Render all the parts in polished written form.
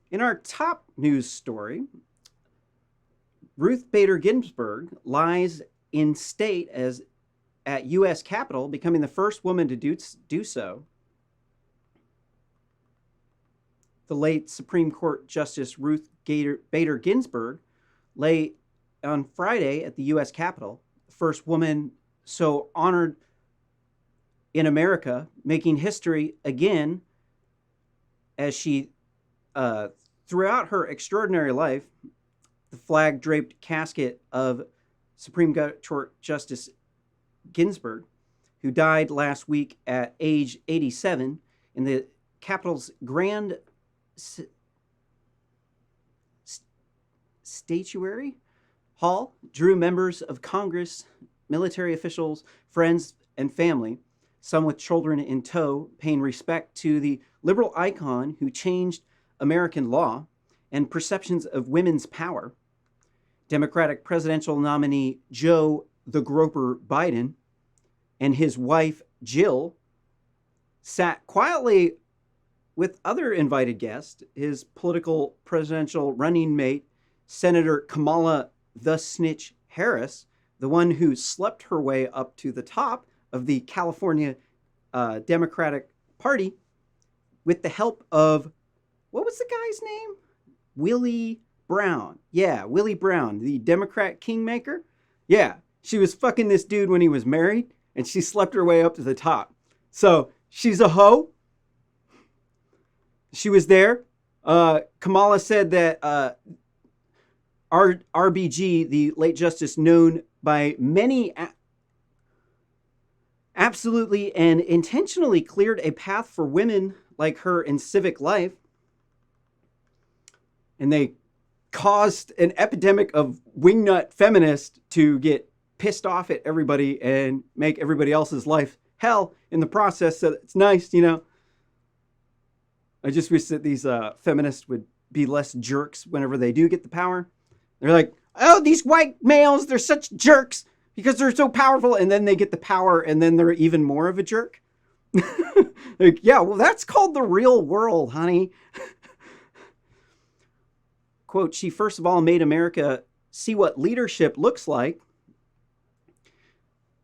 In our top news story, Ruth Bader Ginsburg lies in state as at U.S. Capitol, becoming the first woman to do so. The late Supreme Court Justice Ruth Bader Ginsburg lay on Friday at the U.S. Capitol, the first woman so honored in America, making history again as she, throughout her extraordinary life, the flag-draped casket of Supreme Court Justice Ginsburg, who died last week at age 87 in the Capitol's Grand Statuary Hall, drew members of Congress, military officials, friends, and family, some with children in tow, paying respect to the liberal icon who changed American law and perceptions of women's power. Democratic presidential nominee Joe the Groper Biden and his wife Jill sat quietly with other invited guests, his political presidential running mate, Senator Kamala the Snitch Harris, the one who slept her way up to the top of the California Democratic Party with the help of, what was the guy's name? Willie Brown. Yeah, Willie Brown, the Democrat kingmaker. Yeah, she was fucking this dude when he was married, and she slept her way up to the top. So she's a hoe. She was there. Kamala said that RBG, the late justice known by many, absolutely and intentionally cleared a path for women like her in civic life. And they caused an epidemic of Wingnut Feminists to get pissed off at everybody and make everybody else's life hell in the process. So it's nice, you know. I just wish that these feminists would be less jerks whenever they do get the power. They're like, oh, these white males, they're such jerks because they're so powerful. And then they get the power and then they're even more of a jerk. Like, yeah, well, that's called the real world, honey. Quote, she first of all made America see what leadership looks like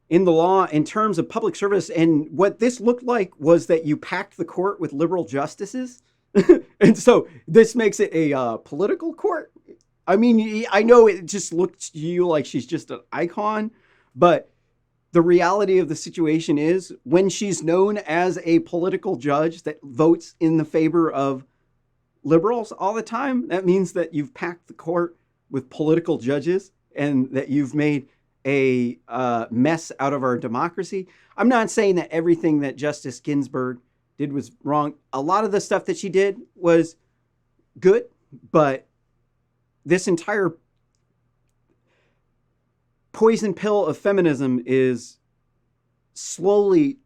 in the law in terms of public service. And what this looked like was that you packed the court with liberal justices. And so this makes it a political court. I mean, I know it just looks to you like she's just an icon, but the reality of the situation is when she's known as a political judge that votes in the favor of liberals all the time, that means that you've packed the court with political judges and that you've made a mess out of our democracy. I'm not saying that everything that Justice Ginsburg did was wrong. A lot of the stuff that she did was good, but this entire poison pill of feminism is slowly,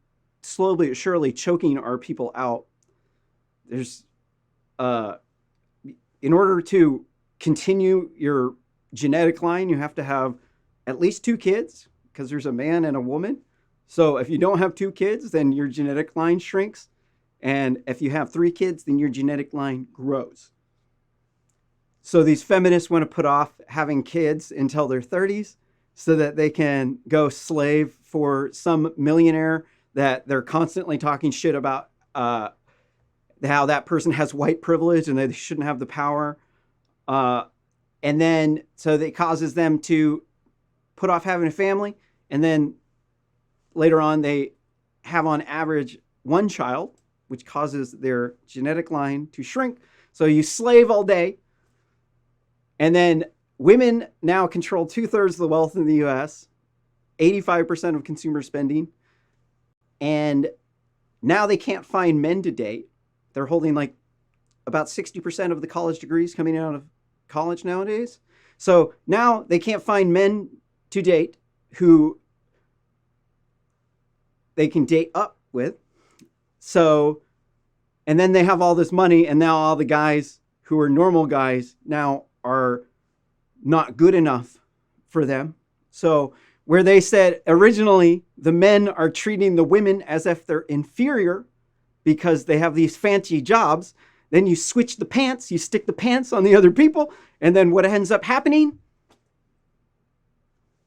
surely choking our people out. There's, in order to continue your genetic line, you have to have at least 2 kids because there's a man and a woman. So if you don't have 2 kids, then your genetic line shrinks. And if you have 3 kids, then your genetic line grows. So these feminists want to put off having kids until their 30s so that they can go slave for some millionaire that they're constantly talking shit about, how that person has white privilege and they shouldn't have the power. And then so it causes them to put off having a family. And then later on, they have on average 1 child, which causes their genetic line to shrink. So you slave all day. And then women now control 2/3 of the wealth in the US, 85% of consumer spending. And now they can't find men to date. They're holding like about 60% of the college degrees coming out of college nowadays. So now they can't find men to date who they can date up with. So, and then they have all this money, and now all the guys who are normal guys now are not good enough for them. So where they said originally the men are treating the women as if they're inferior because they have these fancy jobs, Then you switch the pants, you stick the pants on the other people, and then what ends up happening?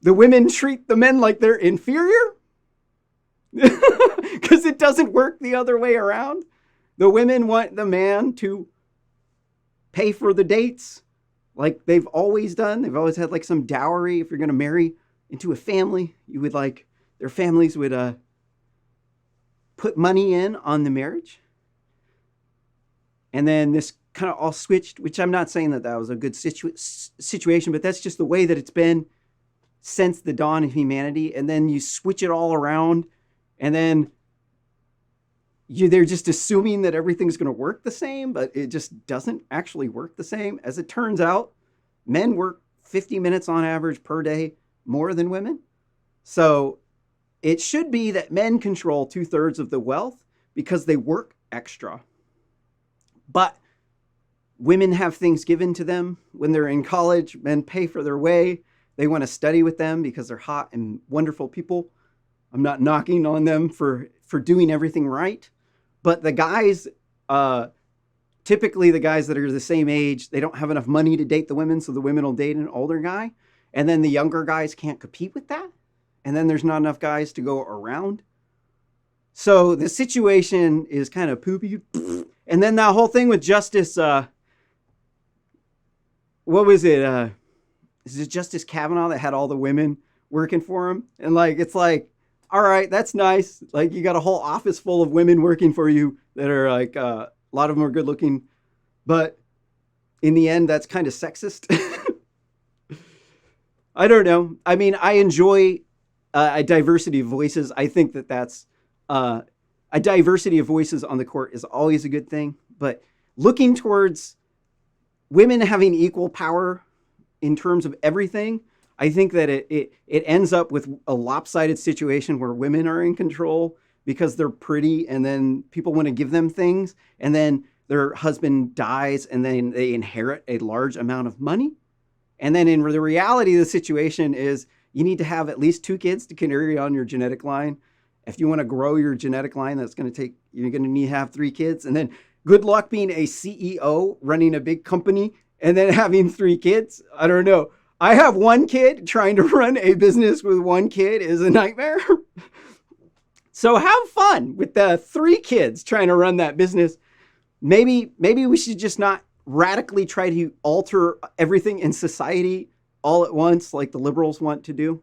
The women treat the men like they're inferior because it doesn't work the other way around. The women want the man to pay for the dates like they've always done. They've always had like some dowry. If you're going to marry into a family, you would like, their families would put money in on the marriage. And then this kind of all switched, which I'm not saying that that was a good situation, but that's just the way that it's been since the dawn of humanity. And then you switch it all around, and then they're just assuming that everything's going to work the same, but it just doesn't actually work the same. As it turns out, men work 50 minutes on average per day more than women. So it should be that men control 2/3 of the wealth because they work extra. But women have things given to them when they're in college. Men pay for their way. They want to study with them because they're hot and wonderful people. I'm not knocking on them for doing everything right. But the guys, typically the guys that are the same age, they don't have enough money to date the women, so the women will date an older guy. And then the younger guys can't compete with that. And then there's not enough guys to go around. So the situation is kind of poopy. And then that whole thing with Justice, what was it? Is it Justice Kavanaugh that had all the women working for him? And like, it's like, all right, that's nice. Like, you got a whole office full of women working for you that are like, a lot of them are good looking. But in the end, that's kind of sexist. I don't know. I mean, I enjoy a diversity of voices. I think that that's a diversity of voices on the court is always a good thing. But looking towards women having equal power in terms of everything, I think that it ends up with a lopsided situation where women are in control because they're pretty, and then people want to give them things, and then their husband dies, and then they inherit a large amount of money. And then in the reality of the situation is you need to have at least 2 kids to carry on your genetic line. If you want to grow your genetic line, you're going to need to have 3 kids. And then good luck being a CEO, running a big company, and then having 3 kids. I don't know. I have 1 kid. Trying to run a business with 1 kid is a nightmare. So have fun with the 3 kids trying to run that business. Maybe we should just not radically try to alter everything in society all at once like the liberals want to do.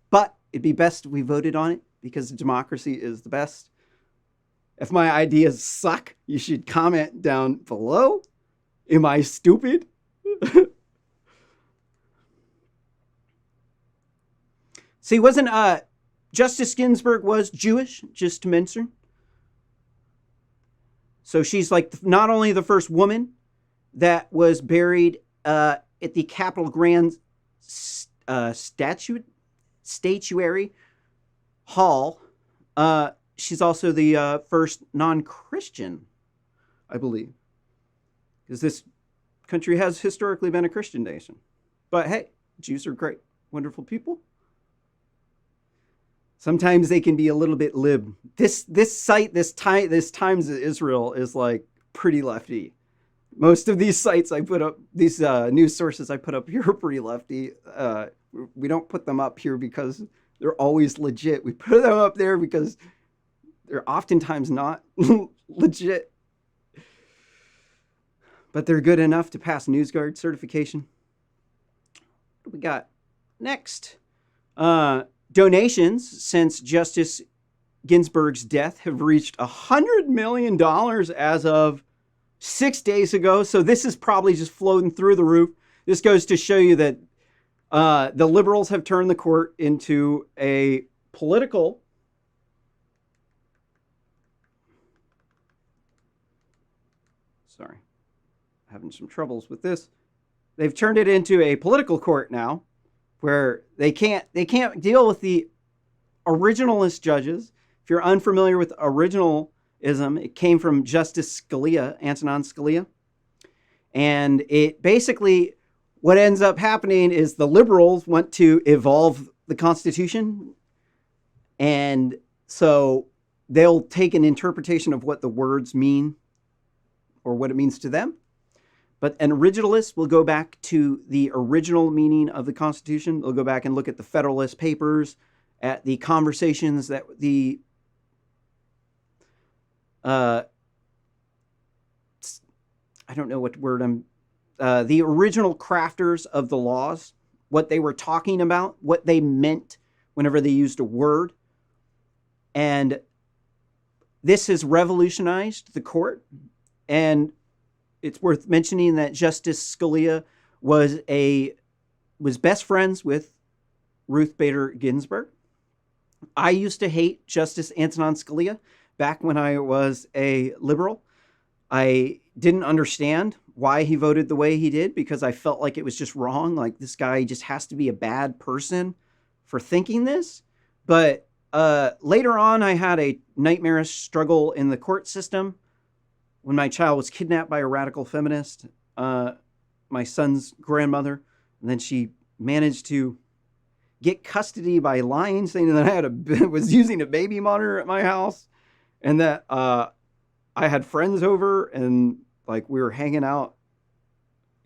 But it'd be best if we voted on it because democracy is the best. If my ideas suck, you should comment down below. Am I stupid? See, wasn't Justice Ginsburg was Jewish, just to mention. So she's like not only the first woman that was buried at the Capitol Grand Statuary Hall, she's also the first non-Christian, I believe. Because this country has historically been a Christian nation. But hey, Jews are great, wonderful people. Sometimes they can be a little bit lib. This Times of Israel is like pretty lefty. Most of these sites I put up, these news sources I put up here are pretty lefty. We don't put them up here because they're always legit. We put them up there because they're oftentimes not legit. But they're good enough to pass NewsGuard certification. What do we got next? Donations since Justice Ginsburg's death have reached $100 million as of 6 days ago. So this is probably just floating through the roof. This goes to show you that the liberals have turned the court into a political having some troubles with this. They've turned it into a political court now, where they can't deal with the originalist judges. If you're unfamiliar with originalism, it came from Justice Scalia, Antonin Scalia. And it basically, what ends up happening is the liberals want to evolve the Constitution. And so they'll take an interpretation of what the words mean or what it means to them. But an originalist will go back to the original meaning of the Constitution. They'll go back and look at the Federalist Papers, at the conversations that the I don't know what word the original crafters of the laws, what they were talking about, what they meant whenever they used a word. And this has revolutionized the court. And it's worth mentioning that Justice Scalia was best friends with Ruth Bader Ginsburg. I used to hate Justice Antonin Scalia back when I was a liberal. I didn't understand why he voted the way he did because I felt like it was just wrong. Like, this guy just has to be a bad person for thinking this. But later on, I had a nightmarish struggle in the court system when my child was kidnapped by a radical feminist, my son's grandmother. And then she managed to get custody by lying, saying that I was using a baby monitor at my house, and that I had friends over, and like we were hanging out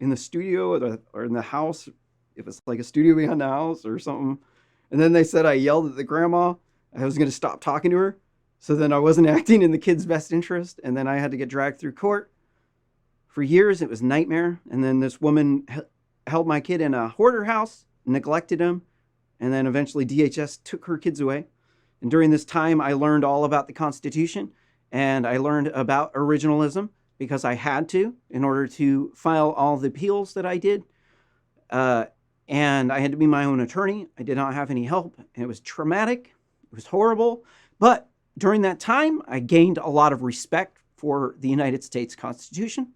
in the studio or in the house. It was like a studio behind the house or something. And then they said I yelled at the grandma. I was going to stop talking to her. So then I wasn't acting in the kid's best interest. And then I had to get dragged through court. For years, it was a nightmare. And then this woman held my kid in a hoarder house, neglected him. And then eventually DHS took her kids away. And during this time, I learned all about the Constitution. And I learned about originalism because I had to in order to file all the appeals that I did. And I had to be my own attorney. I did not have any help. And it was traumatic. It was horrible. But during that time, I gained a lot of respect for the United States Constitution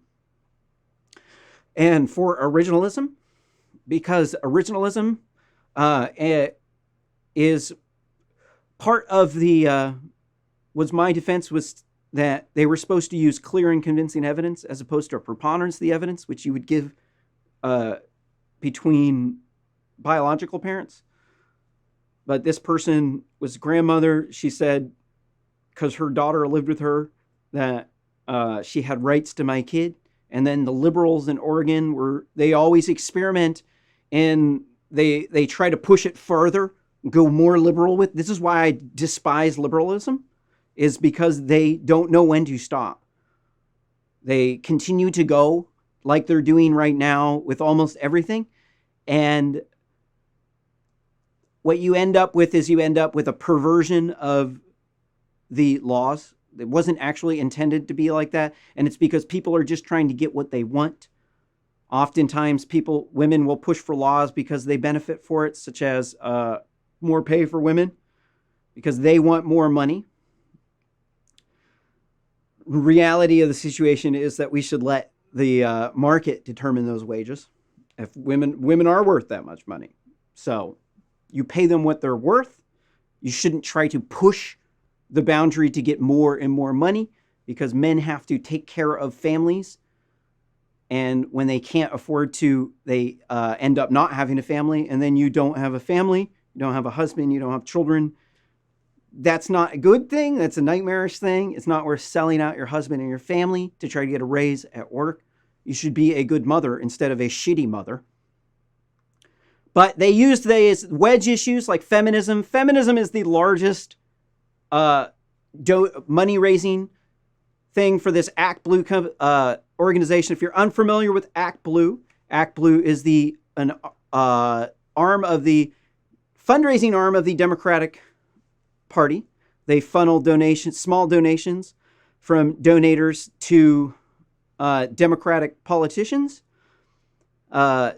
and for originalism, because originalism is part of was my defense was that they were supposed to use clear and convincing evidence as opposed to a preponderance of the evidence, which you would give between biological parents. But this person was a grandmother. She said, because her daughter lived with her, that she had rights to my kid. And then the liberals in Oregon they always experiment and they try to push it further, go more liberal with. This is why I despise liberalism, is because they don't know when to stop. They continue to go like they're doing right now with almost everything. And what you end up with is a perversion of the laws. It wasn't actually intended to be like that. And it's because people are just trying to get what they want. Oftentimes women will push for laws because they benefit for it, such as more pay for women, because they want more money. Reality of the situation is that we should let the market determine those wages. If women are worth that much money. So you pay them what they're worth. You shouldn't try to push the boundary to get more and more money, because men have to take care of families. And when they can't afford to, they end up not having a family. And then you don't have a family. You don't have a husband. You don't have children. That's not a good thing. That's a nightmarish thing. It's not worth selling out your husband and your family to try to get a raise at work. You should be a good mother instead of a shitty mother. But they used these wedge issues like feminism. Feminism is the largest money-raising thing for this Act Blue organization. If you're unfamiliar with Act Blue is an arm of the fundraising arm of the Democratic Party. They funnel small donations from donators to Democratic politicians. I'm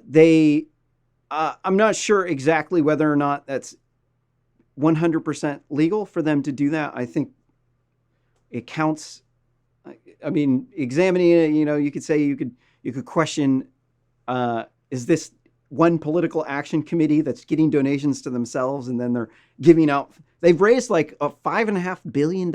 not sure exactly whether or not that's 100% legal for them to do that. I think it counts. I mean, examining it, you could say you could question, is this one political action committee that's getting donations to themselves, and then they're giving out, they've raised like $5.5 billion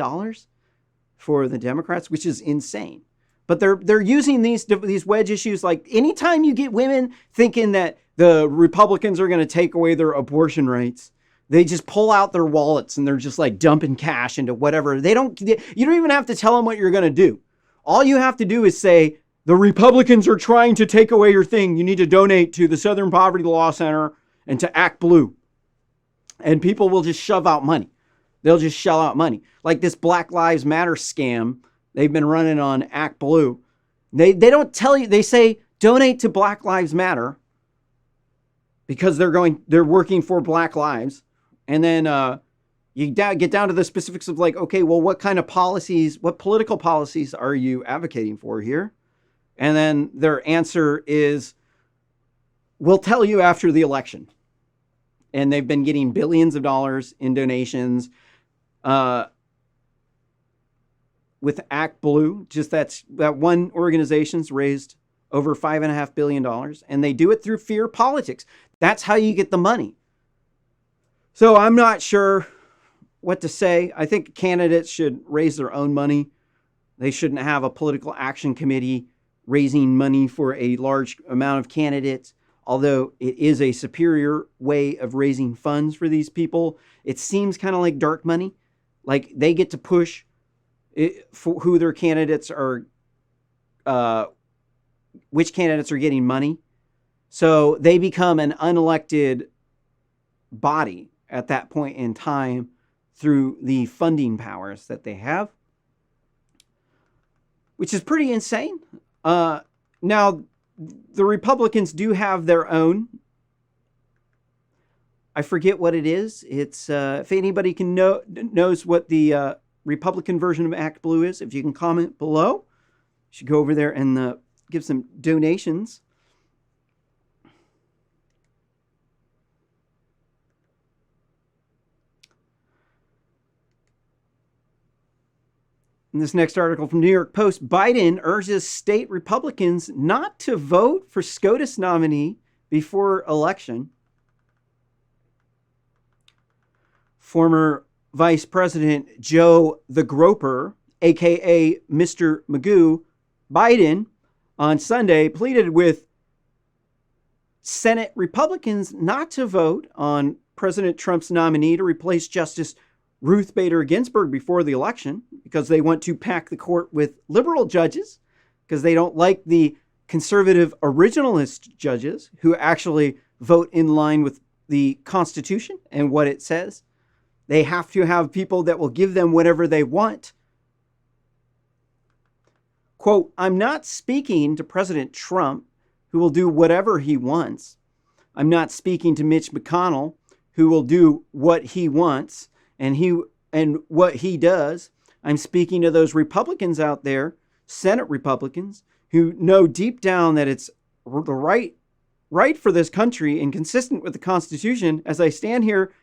for the Democrats, which is insane. But they're using these wedge issues. Like, anytime you get women thinking that the Republicans are going to take away their abortion rights, they just pull out their wallets and they're just like dumping cash into whatever. You don't even have to tell them what you're going to do. All you have to do is say, the Republicans are trying to take away your thing. You need to donate to the Southern Poverty Law Center and to Act Blue. And people will just shove out money. They'll just shell out money. Like this Black Lives Matter scam they've been running on Act Blue. They don't tell you, they say donate to Black Lives Matter because they're working for Black Lives. And then you get down to the specifics of like, okay, well, what kind of policies, what political policies are you advocating for here? And then their answer is, we'll tell you after the election. And they've been getting billions of dollars in donations with Act Blue. Just that one organization's raised over $5.5 billion. And they do it through fear politics. That's how you get the money. So I'm not sure what to say. I think candidates should raise their own money. They shouldn't have a political action committee raising money for a large amount of candidates. Although it is a superior way of raising funds for these people, it seems kind of like dark money. Like they get to push for who their candidates are, which candidates are getting money. So they become an unelected body at that point in time through the funding powers that they have, which is pretty insane. Now, the Republicans do have their own. I forget what it is. It's if anybody knows what the Republican version of Act Blue is, if you can comment below, you should go over there and give some donations. In this next article from New York Post, Biden urges state Republicans not to vote for SCOTUS nominee before election. Former Vice President Joe the Groper, a.k.a. Mr. Magoo, Biden, on Sunday pleaded with Senate Republicans not to vote on President Trump's nominee to replace Justice Ruth Bader Ginsburg before the election because they want to pack the court with liberal judges because they don't like the conservative originalist judges who actually vote in line with the Constitution and what it says. They have to have people that will give them whatever they want. Quote, I'm not speaking to President Trump, who will do whatever he wants. I'm not speaking to Mitch McConnell, who will do what he wants. And what he does. I'm speaking to those Republicans out there, Senate Republicans, who know deep down that it's the right for this country and consistent with the Constitution as I stand here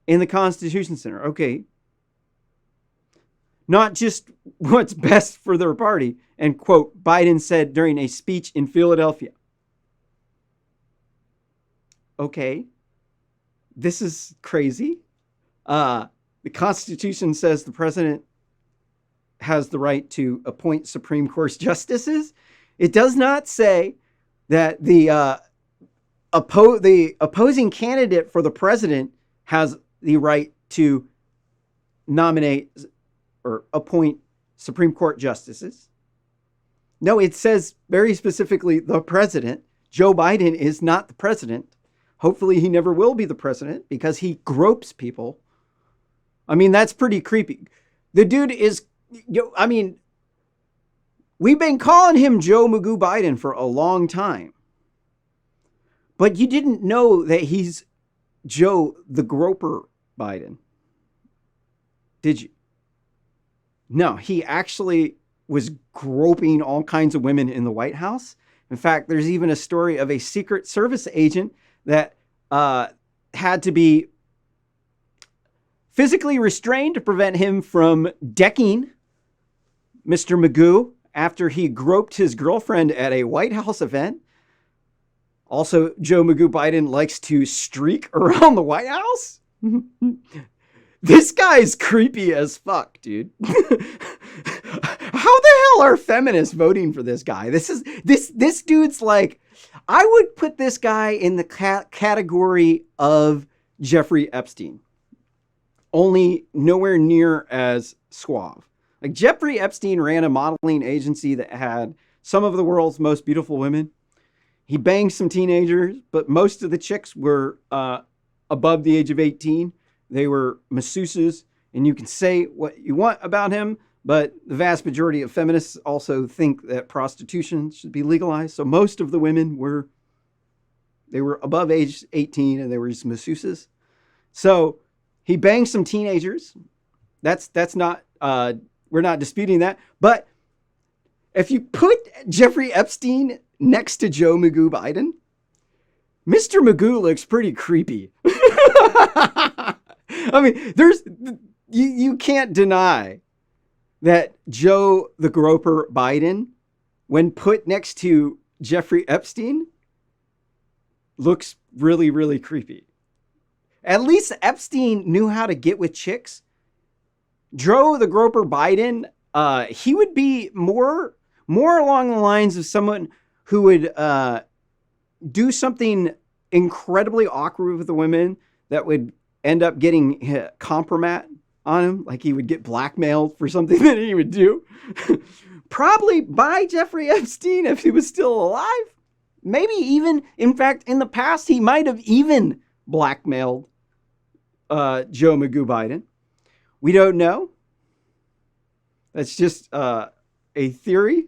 in the Constitution Center. Okay. Not just what's best for their party. And quote, Biden said during a speech in Philadelphia. Okay. This is crazy. The Constitution says the president has the right to appoint Supreme Court justices. It does not say that the opposing candidate for the president has the right to nominate or appoint Supreme Court justices. No, it says very specifically the president. Joe Biden is not the president. Hopefully he never will be the president because he gropes people. I mean, that's pretty creepy. The dude is, I mean, we've been calling him Joe Magoo Biden for a long time. But you didn't know that he's Joe the Groper Biden. Did you? No, he actually was groping all kinds of women in the White House. In fact, there's even a story of a Secret Service agent that had to be physically restrained to prevent him from decking Mr. Magoo after he groped his girlfriend at a White House event. Also, Joe Magoo Biden likes to streak around the White House. This guy's creepy as fuck, dude. How the hell are feminists voting for this guy? This dude's like, I would put this guy in the category of Jeffrey Epstein. Only nowhere near as suave. Like Jeffrey Epstein ran a modeling agency that had some of the world's most beautiful women. He banged some teenagers, but most of the chicks were above the age of 18. They were masseuses, and you can say what you want about him, but the vast majority of feminists also think that prostitution should be legalized. So most of the women were above age 18, and they were just masseuses. So he banged some teenagers. That's not we're not disputing that. But if you put Jeffrey Epstein next to Joe Magoo Biden, Mr. Magoo looks pretty creepy. I mean, you can't deny that Joe the Groper Biden, when put next to Jeffrey Epstein, looks really, really creepy. At least Epstein knew how to get with chicks. Joe the Groper Biden, he would be more along the lines of someone who would do something incredibly awkward with the women that would end up getting compromat on him, like he would get blackmailed for something that he would do. Probably by Jeffrey Epstein if he was still alive. Maybe even, in fact, in the past, he might have even blackmailed Joe Magoo Biden. We don't know. That's just a theory.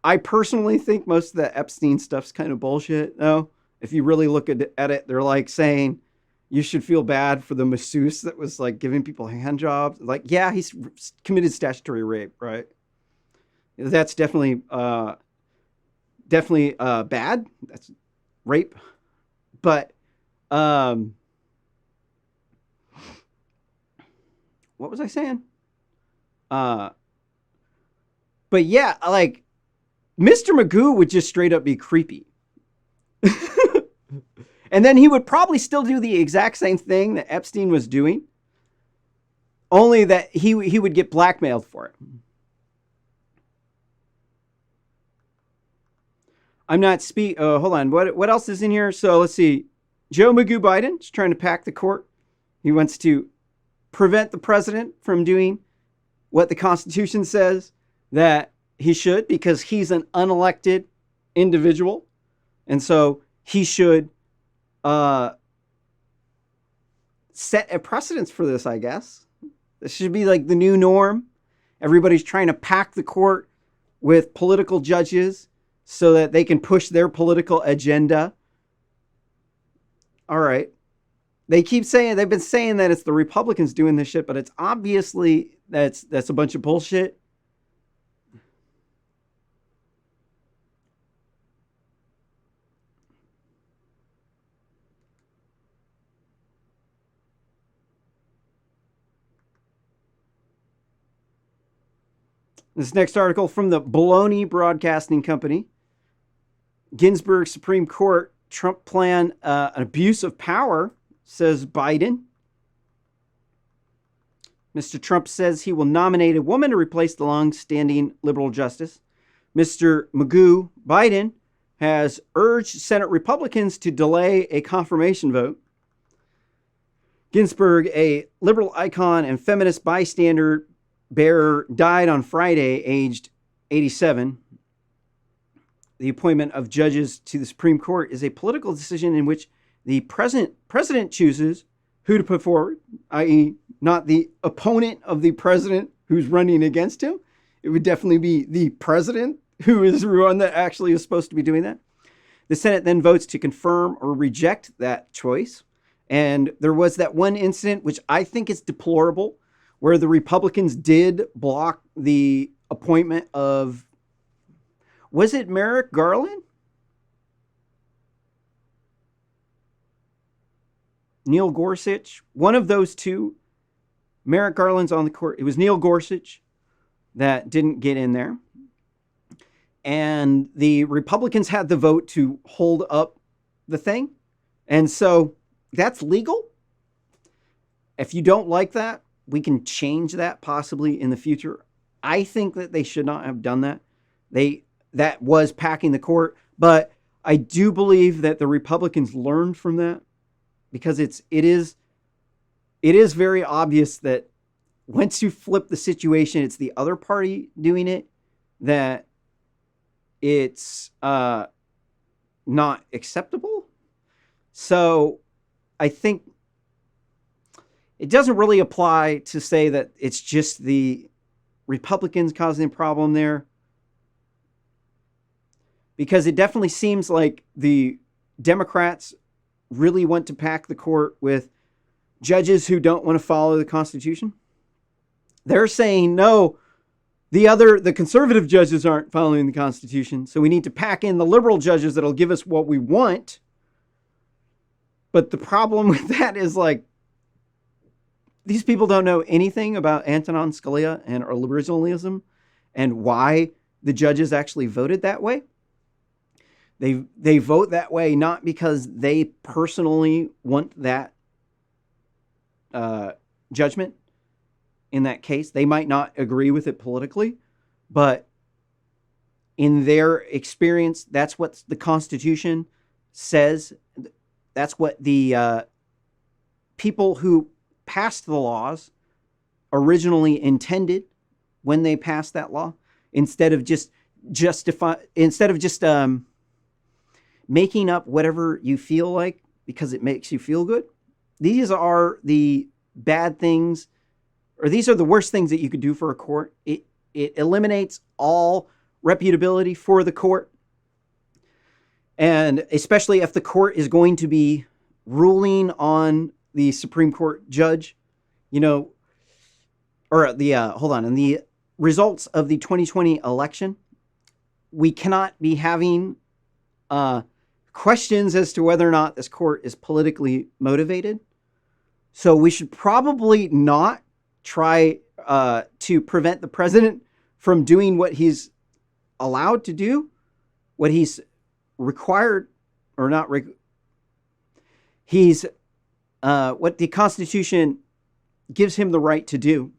I personally think most of the Epstein stuff's kind of bullshit, though. If you really look at it, they're like saying you should feel bad for the masseuse that was like giving people hand jobs. Like, yeah, he's committed statutory rape, right? That's definitely bad. That's rape. But what was I saying? But yeah, like Mr. Magoo would just straight up be creepy. And then he would probably still do the exact same thing that Epstein was doing, only that he would get blackmailed for it. I'm not hold on. What else is in here? So let's see. Joe Magoo Biden is trying to pack the court. He wants to prevent the president from doing what the Constitution says that he should, because he's an unelected individual. And so he should set a precedence for this, I guess. This should be like the new norm. Everybody's trying to pack the court with political judges so that they can push their political agenda. All right. They've been saying that it's the Republicans doing this shit, but it's obviously that's a bunch of bullshit. This next article from the Baloney Broadcasting Company. Ginsburg Supreme Court, Trump plan an abuse of power, says Biden. Mr. Trump says he will nominate a woman to replace the long-standing liberal justice. Mr. Magoo Biden has urged Senate Republicans to delay a confirmation vote. Ginsburg, a liberal icon and feminist bystander bearer, died on Friday, aged 87. The appointment of judges to the Supreme Court is a political decision in which the president chooses who to put forward, i.e., not the opponent of the president who's running against him. It would definitely be the president who is the one that actually is supposed to be doing that. The Senate then votes to confirm or reject that choice. And there was that one incident, which I think is deplorable, where the Republicans did block the appointment of, was it Merrick Garland? Neil Gorsuch? One of those two. Merrick Garland's on the court. It was Neil Gorsuch that didn't get in there. And the Republicans had the vote to hold up the thing. And so that's legal. If you don't like that, we can change that possibly in the future. I think that they should not have done that. That was packing the court. But I do believe that the Republicans learned from that, because it is very obvious that once you flip the situation, it's the other party doing it, that it's not acceptable. So I think it doesn't really apply to say that it's just the Republicans causing the problem there, because it definitely seems like the Democrats really want to pack the court with judges who don't want to follow the Constitution. They're saying, no, the conservative judges aren't following the Constitution, so we need to pack in the liberal judges that'll give us what we want. But the problem with that is, like, these people don't know anything about Antonin Scalia and originalism and why the judges actually voted that way. They vote that way not because they personally want that judgment in that case. They might not agree with it politically, but in their experience, that's what the Constitution says. That's what the people who passed the laws originally intended when they passed that law, instead of just making up whatever you feel like because it makes you feel good. These are the bad things, or these are the worst things that you could do for a court. It eliminates all reputability for the court. And especially if the court is going to be ruling on the Supreme Court judge, in the results of the 2020 election, we cannot be having questions as to whether or not this court is politically motivated. So we should probably not try to prevent the president from doing what he's allowed to do, what he's required or not. He's what the Constitution gives him the right to do.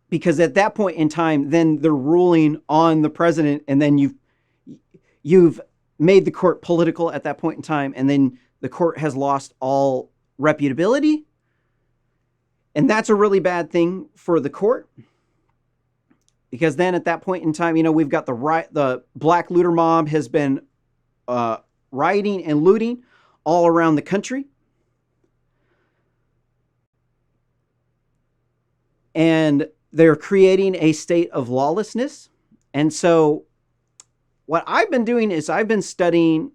Because at that point in time, then they're ruling on the president, and then you've made the court political at that point in time, and then the court has lost all reputability. And that's a really bad thing for the court, because then at that point in time, we've got the black looter mob has been rioting and looting all around the country. And they're creating a state of lawlessness. And so what I've been doing is I've been studying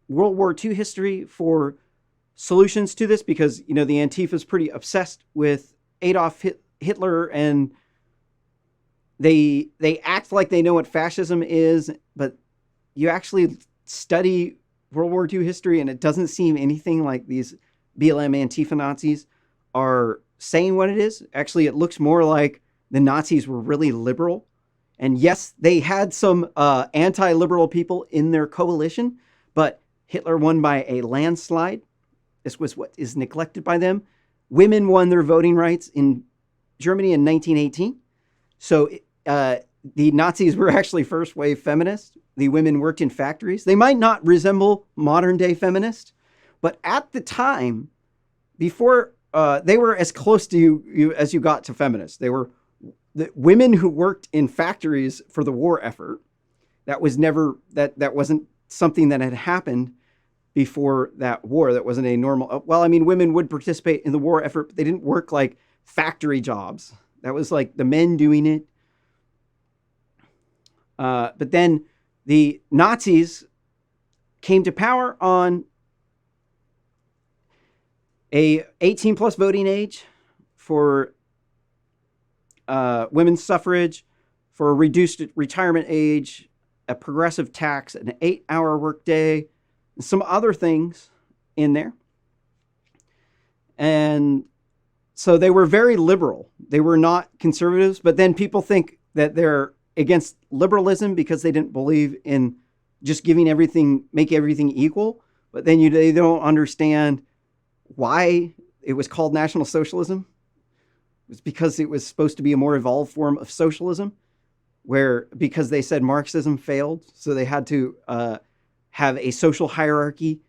World War II history for solutions to this, because, the Antifa is pretty obsessed with Adolf Hitler, and they act like they know what fascism is, but you actually study World War II history, and it doesn't seem anything like these BLM Antifa Nazis are saying what it is. Actually, it looks more like the Nazis were really liberal. And yes, they had some anti-liberal people in their coalition, but Hitler won by a landslide. This was what is neglected by them. Women won their voting rights in Germany in 1918. So the Nazis were actually first wave feminists. The women worked in factories. They might not resemble modern day feminists, but at the time, before they were as close to you as you got to feminists. They were the women who worked in factories for the war effort. That was never, that wasn't something that had happened before that war. That wasn't a normal, women would participate in the war effort, but they didn't work like factory jobs. That was like the men doing it. But then the Nazis came to power on a 18 plus voting age for women's suffrage, for a reduced retirement age, a progressive tax, an 8-hour workday, and some other things in there. And so they were very liberal. They were not conservatives, but then people think that they're against liberalism because they didn't believe in just make everything equal. But then they don't understand why it was called National Socialism. It was because it was supposed to be a more evolved form of socialism, because they said Marxism failed, so they had to have a social hierarchy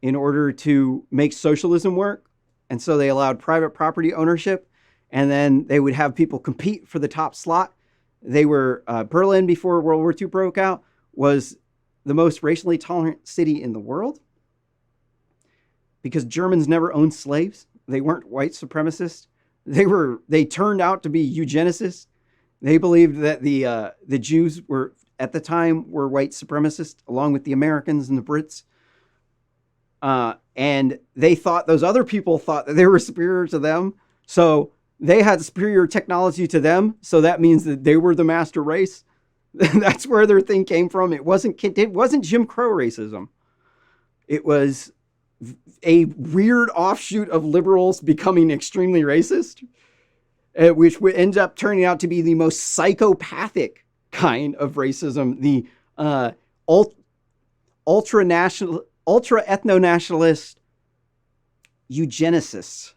in order to make socialism work. And so they allowed private property ownership, and then they would have people compete for the top slot. They were, Berlin before World War II broke out was the most racially tolerant city in the world because Germans never owned slaves. They weren't white supremacists. They turned out to be eugenicists. They believed that the Jews were, at the time, were white supremacists, along with the Americans and the Brits. And they thought, those other people thought that they were superior to them. So they had superior technology to them. So that means that they were the master race. That's where their thing came from. It wasn't Jim Crow racism. It was a weird offshoot of liberals becoming extremely racist, which ends up turning out to be the most psychopathic kind of racism, the ultra ethno-nationalist eugenicists.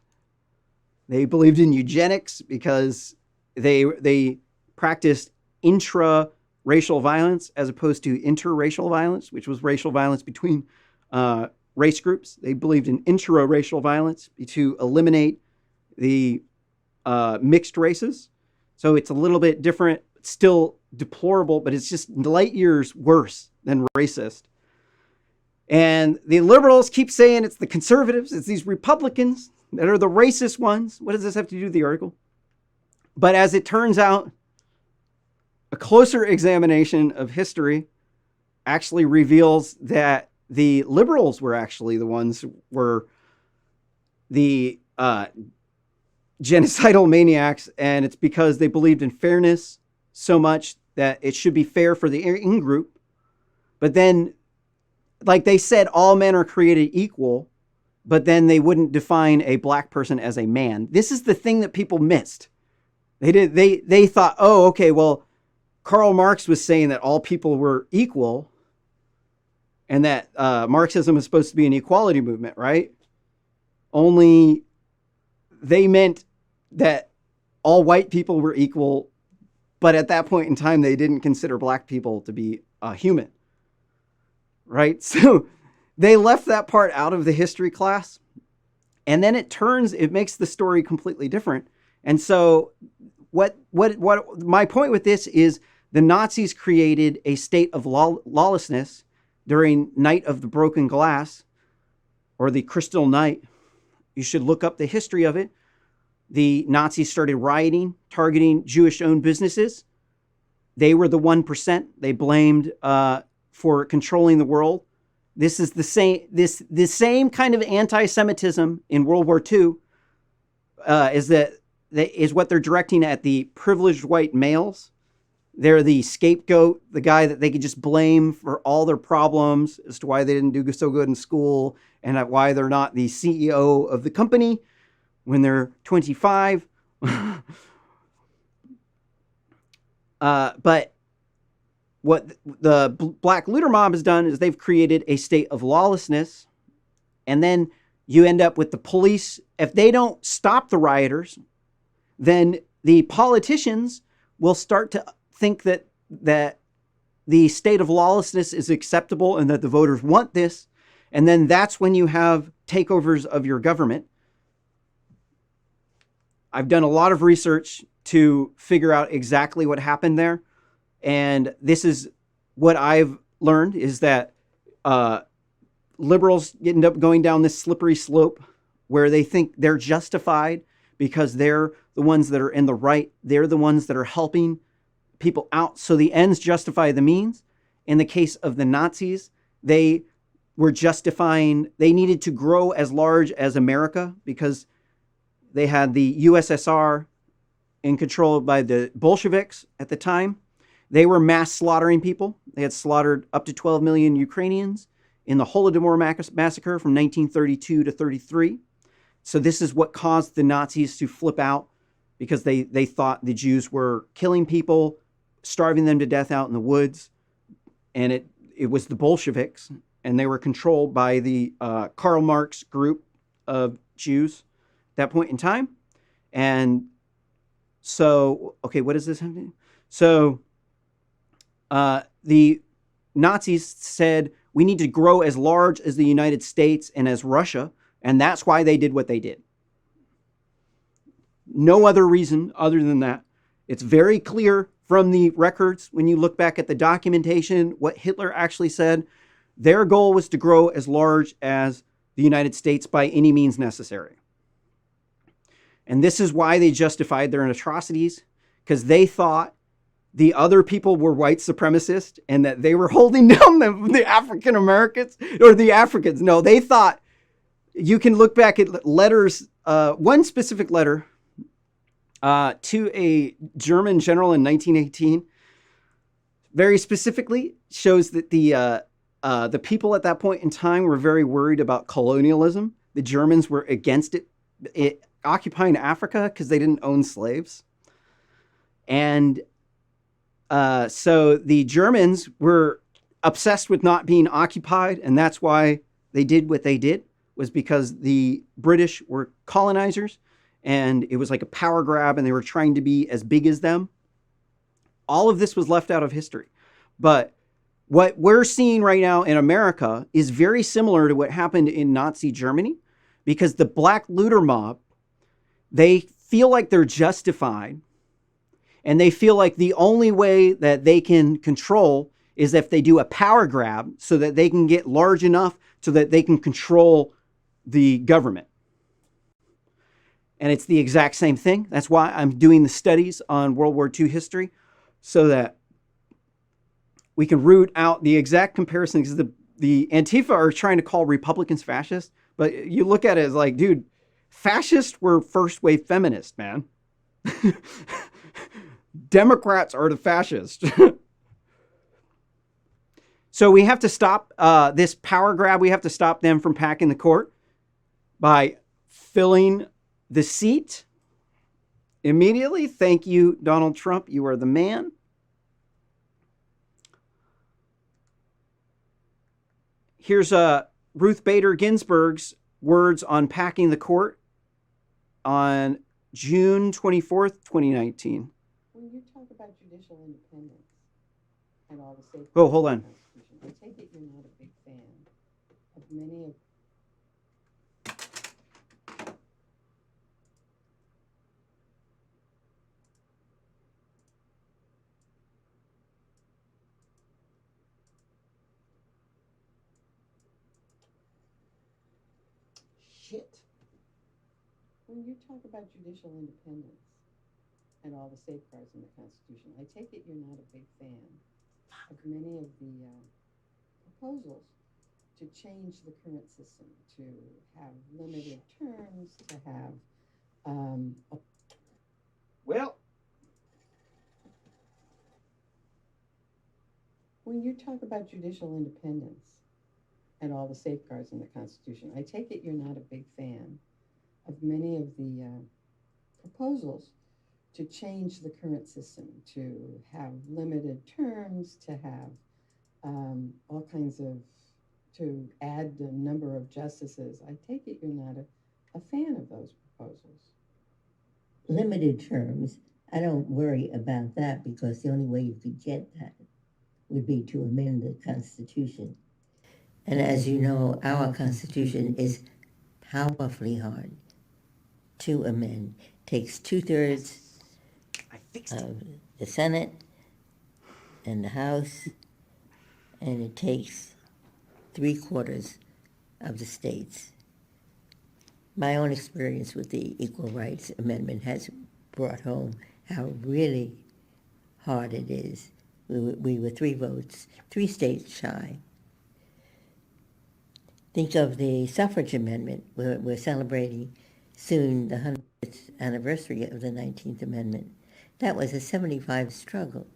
They believed in eugenics because they practiced intra-racial violence as opposed to interracial violence, which was racial violence between race groups. They believed in intra-racial violence to eliminate the mixed races. So it's a little bit different, still deplorable, but it's just light years worse than racist. And the liberals keep saying it's the conservatives, it's these Republicans that are the racist ones. What does this have to do with the article? But as it turns out, a closer examination of history actually reveals that the liberals were actually the ones who were the genocidal maniacs, and it's because they believed in fairness so much that it should be fair for the in-group. But then, like they said, all men are created equal, but then they wouldn't define a black person as a man. This is the thing that people missed. They thought, oh, okay, well, Karl Marx was saying that all people were equal, and that Marxism is supposed to be an equality movement, right? Only they meant that all white people were equal, but at that point in time, they didn't consider black people to be human, right? So they left that part out of the history class, and then it makes the story completely different. And so what my point with this is the Nazis created a state of lawlessness during Night of the Broken Glass, or the Crystal Night. You should look up the history of it. The Nazis started rioting, targeting Jewish-owned businesses. They were the 1%. They blamed for controlling the world. This is the same kind of anti-Semitism in World War II is what they're directing at the privileged white males. They're the scapegoat, the guy that they could just blame for all their problems as to why they didn't do so good in school and why they're not the CEO of the company when they're 25. But what the Black Looter Mob has done is they've created a state of lawlessness. And then you end up with the police. If they don't stop the rioters, then the politicians will start to think that the state of lawlessness is acceptable and that the voters want this. And then that's when you have takeovers of your government. I've done a lot of research to figure out exactly what happened there. And this is what I've learned is that liberals end up going down this slippery slope where they think they're justified because they're the ones that are in the right. They're the ones that are helping people out. So the ends justify the means. In the case of the Nazis, they were justifying, they needed to grow as large as America because they had the USSR in control by the Bolsheviks at the time. They were mass slaughtering people. They had slaughtered up to 12 million Ukrainians in the Holodomor massacre from 1932 to 33. So this is what caused the Nazis to flip out because they thought the Jews were killing people, starving them to death out in the woods. And it was the Bolsheviks, and they were controlled by the Karl Marx group of Jews at that point in time. And so, okay, what does this have to do? So the Nazis said, we need to grow as large as the United States and as Russia, and that's why they did what they did. No other reason other than that. It's very clear from the records when you look back at the documentation what Hitler actually said. Their goal was to grow as large as the United States by any means necessary. And this is why they justified their atrocities, because they thought the other people were white supremacists and that they were holding down the African Americans or the Africans. No, they thought, you can look back at letters, one specific letter to a German general in 1918, very specifically shows that the people at that point in time were very worried about colonialism. The Germans were against it occupying Africa because they didn't own slaves. And so the Germans were obsessed with not being occupied, and that's why they did what they did, was because the British were colonizers, and it was like a power grab, and they were trying to be as big as them. All of this was left out of history. But what we're seeing right now in America is very similar to what happened in Nazi Germany, because the black looter mob, they feel like they're justified, and they feel like the only way that they can control is if they do a power grab so that they can get large enough so that they can control the government. And it's the exact same thing. That's why I'm doing the studies on World War II history, so that we can root out the exact comparison. Because the Antifa are trying to call Republicans fascist, but you look at it as like, dude, fascists were first wave feminists, man. Democrats are the fascists. So we have to stop this power grab. We have to stop them from packing the court by filling the seat immediately. Thank you, Donald Trump. You are the man. Here's Ruth Bader Ginsburg's words on packing the court on June 24th, 2019. When you talk about judicial independence and all the safeguards, oh, hold on. I take it you're not a big fan of many of. Shit. When you talk about judicial independence and all the safeguards in the Constitution, I take it you're not a big fan of many of the proposals to change the current system, to have limited terms, to have Well, when you talk about judicial independence and all the safeguards in the Constitution, I take it you're not a big fan of many of the proposals to change the current system, to have limited terms, to have all kinds of, to add the number of justices. I take it you're not a fan of those proposals. Limited terms, I don't worry about that, because the only way you could get that would be to amend the Constitution. And as you know, our Constitution is powerfully hard to amend. Takes 2/3 of the Senate and the House, and it takes 3/4 of the states. My own experience with the Equal Rights Amendment has brought home how really hard it is. We were 3 votes, 3 states shy. Think of the suffrage amendment. We're celebrating soon the 100th anniversary of the 19th Amendment. That was a 75 struggle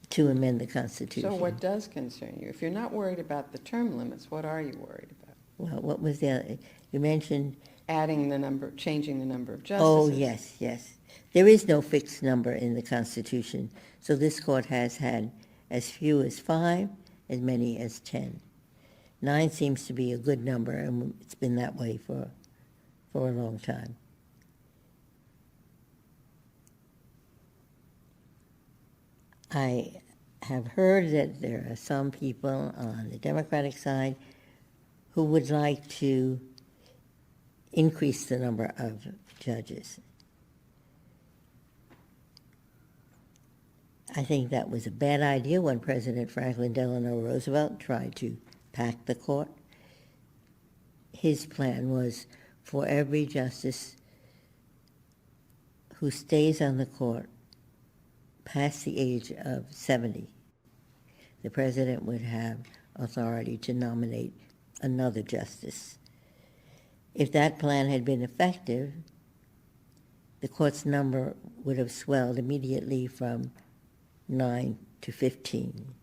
to amend the Constitution. So what does concern you? If you're not worried about the term limits, what are you worried about? Well, what was the, you mentioned? Adding the number, changing the number of justices. Oh, yes, yes. There is no fixed number in the Constitution, so this court has had as few as 5, as many as 10. 9 seems to be a good number, and it's been that way for a long time. I have heard that there are some people on the Democratic side who would like to increase the number of judges. I think that was a bad idea when President Franklin Delano Roosevelt tried to pack the court. His plan was for every justice who stays on the court past the age of 70, the president would have authority to nominate another justice. If that plan had been effective, the court's number would have swelled immediately from 9 to 15,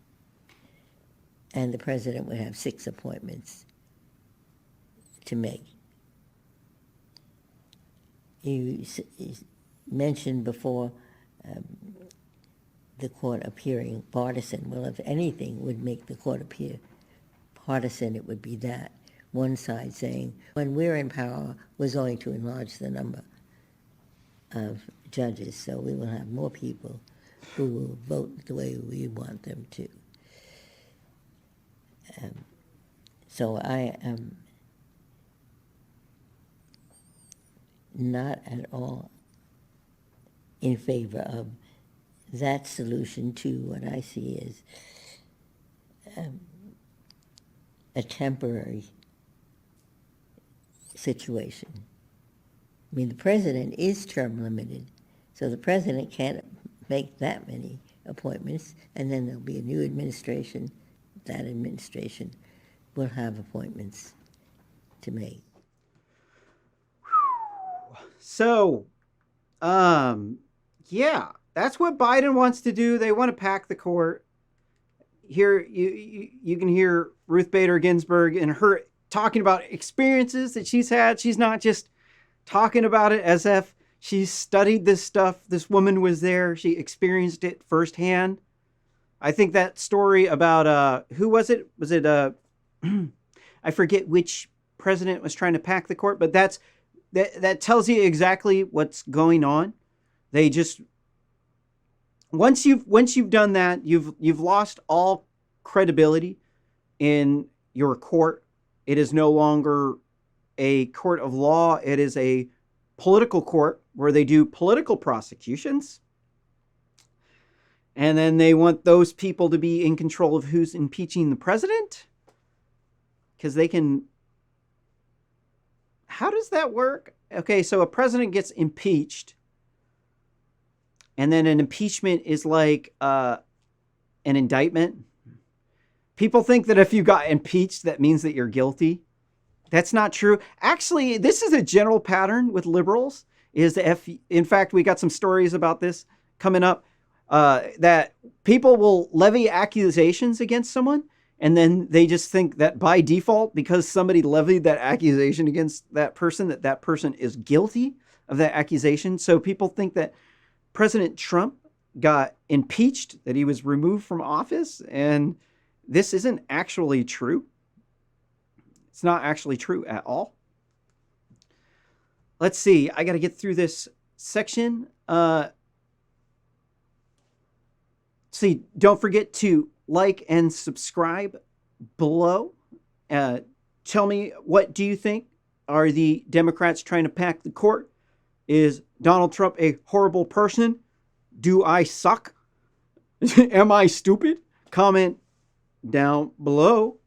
and the president would have 6 appointments to make. You mentioned before the court appearing partisan. Well, if anything would make the court appear partisan, it would be that. One side saying, when we're in power, we're going to enlarge the number of judges, so we will have more people who will vote the way we want them to. So I am not at all in favor of that solution to what I see as a temporary situation. I mean, the president is term limited, so the president can't make that many appointments, and then there'll be a new administration. That administration will have appointments to make. So, yeah, that's what Biden wants to do. They want to pack the court. Here, you can hear Ruth Bader Ginsburg and her talking about experiences that she's had. She's not just talking about it as if she's studied this stuff. This woman was there. She experienced it firsthand. I think that story about, who was it? Was it, I forget which president was trying to pack the court, but that tells you exactly what's going on. They just, once you've done that, you've lost all credibility in your court. It is no longer a court of law. It is a political court where they do political prosecutions. And then they want those people to be in control of who's impeaching the president. Because they can... How does that work? Okay, so a president gets impeached. And then an impeachment is like an indictment. People think that if you got impeached, that means that you're guilty. That's not true. Actually, this is a general pattern with liberals. In fact, we got some stories about this coming up, that people will levy accusations against someone, and then they just think that by default, because somebody levied that accusation against that person is guilty of that accusation. So people think that President Trump got impeached, that he was removed from office, and this isn't actually true. It's not actually true at all. Let's see. I got to get through this section. See, don't forget to like and subscribe below. Tell me, what do you think? Are the Democrats trying to pack the court? Is Donald Trump a horrible person? Do I suck? Am I stupid? Comment down below.